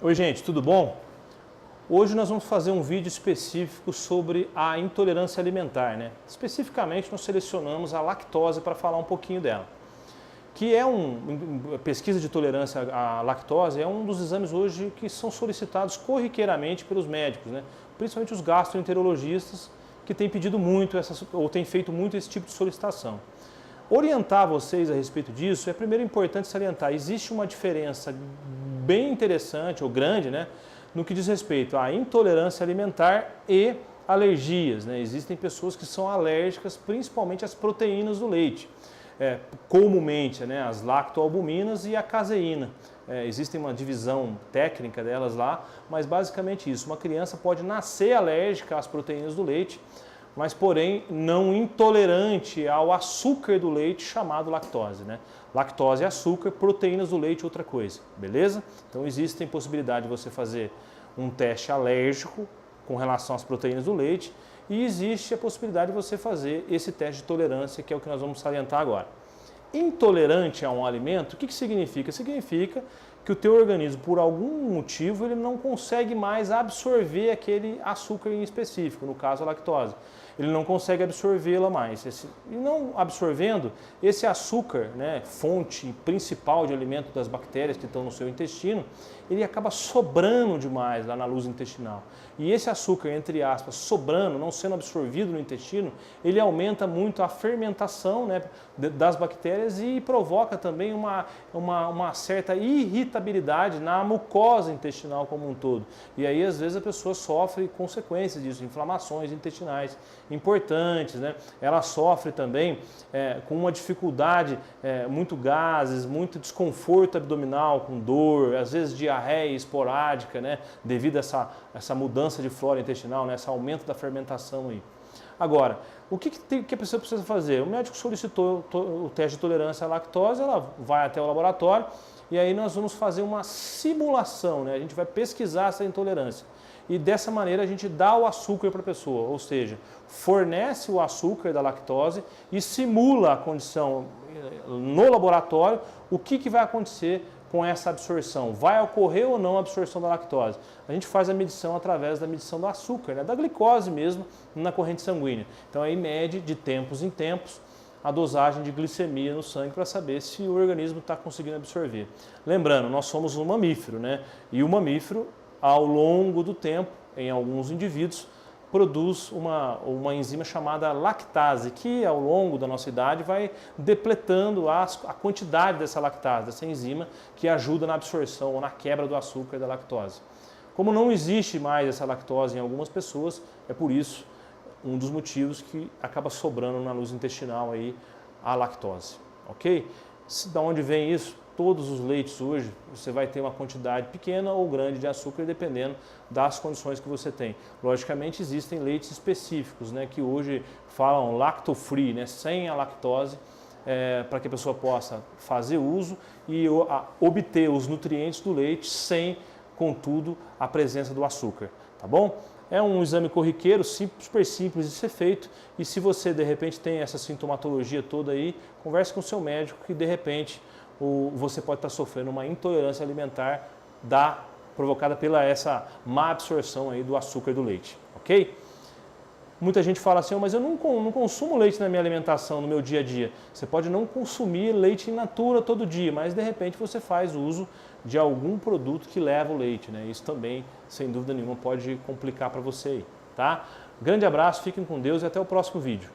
Oi gente, tudo bom? Hoje nós vamos fazer um vídeo específico sobre a intolerância alimentar, né? Especificamente nós selecionamos a lactose para falar um pouquinho dela. Que é pesquisa de tolerância à lactose é um dos exames hoje que são solicitados corriqueiramente pelos médicos, né? Principalmente os gastroenterologistas que têm pedido muito ou têm feito muito esse tipo de solicitação. Orientar vocês a respeito disso é primeiro importante salientar, existe uma diferença bem interessante ou grande, né, no que diz respeito à intolerância alimentar e alergias, né? Existem pessoas que são alérgicas principalmente às proteínas do leite, comumente, né, as lactoalbuminas e a caseína. Existe uma divisão técnica delas lá, mas basicamente isso, uma criança pode nascer alérgica às proteínas do leite, mas porém não intolerante ao açúcar do leite chamado lactose, né? Lactose é açúcar, proteínas do leite outra coisa, beleza? Então existem possibilidade de você fazer um teste alérgico com relação às proteínas do leite e existe a possibilidade de você fazer esse teste de tolerância, que é o que nós vamos salientar agora. Intolerante a um alimento, o que significa? Significa que o teu organismo, por algum motivo, ele não consegue mais absorver aquele açúcar em específico, no caso a lactose. Ele não consegue absorvê-la mais. E não absorvendo, esse açúcar, né, fonte principal de alimento das bactérias que estão no seu intestino, ele acaba sobrando demais lá na luz intestinal. E esse açúcar, entre aspas, sobrando, não sendo absorvido no intestino, ele aumenta muito a fermentação, né, das bactérias e provoca também uma certa irritabilidade na mucosa intestinal como um todo. E aí, às vezes, a pessoa sofre consequências disso, inflamações intestinais importantes, né? Ela sofre também com uma dificuldade, muito gases, muito desconforto abdominal, com dor, às vezes diarreia esporádica, né? Devido a essa mudança de flora intestinal, né? Esse aumento da fermentação aí. Agora, o que a pessoa precisa fazer? O médico solicitou o teste de tolerância à lactose, ela vai até o laboratório e aí nós vamos fazer uma simulação, né? A gente vai pesquisar essa intolerância. E dessa maneira a gente dá o açúcar para a pessoa, ou seja, fornece o açúcar da lactose e simula a condição no laboratório, o que vai acontecer com essa absorção. Vai ocorrer ou não a absorção da lactose? A gente faz a medição através da medição do açúcar, né, da glicose mesmo, na corrente sanguínea. Então aí mede de tempos em tempos a dosagem de glicemia no sangue para saber se o organismo está conseguindo absorver. Lembrando, nós somos um mamífero, né? E o mamífero, ao longo do tempo, em alguns indivíduos, produz uma enzima chamada lactase, que ao longo da nossa idade vai depletando a quantidade dessa lactase, dessa enzima, que ajuda na absorção ou na quebra do açúcar da lactose. Como não existe mais essa lactose em algumas pessoas, é por isso um dos motivos que acaba sobrando na luz intestinal aí a lactose, ok? Da onde vem isso? Todos os leites hoje, você vai ter uma quantidade pequena ou grande de açúcar, dependendo das condições que você tem. Logicamente, existem leites específicos, né, que hoje falam lacto-free, né, sem a lactose, para que a pessoa possa fazer uso e obter os nutrientes do leite sem, contudo, a presença do açúcar, tá bom? É um exame corriqueiro, super simples de ser feito, e se você de repente tem essa sintomatologia toda aí, converse com o seu médico que de repente você pode estar sofrendo uma intolerância alimentar provocada pela essa má absorção aí do açúcar do leite, ok? Muita gente fala assim, mas eu não consumo leite na minha alimentação, no meu dia a dia. Você pode não consumir leite in natura todo dia, mas de repente você faz uso de algum produto que leva o leite, né? Isso também, sem dúvida nenhuma, pode complicar para você aí, tá? Grande abraço, fiquem com Deus e até o próximo vídeo.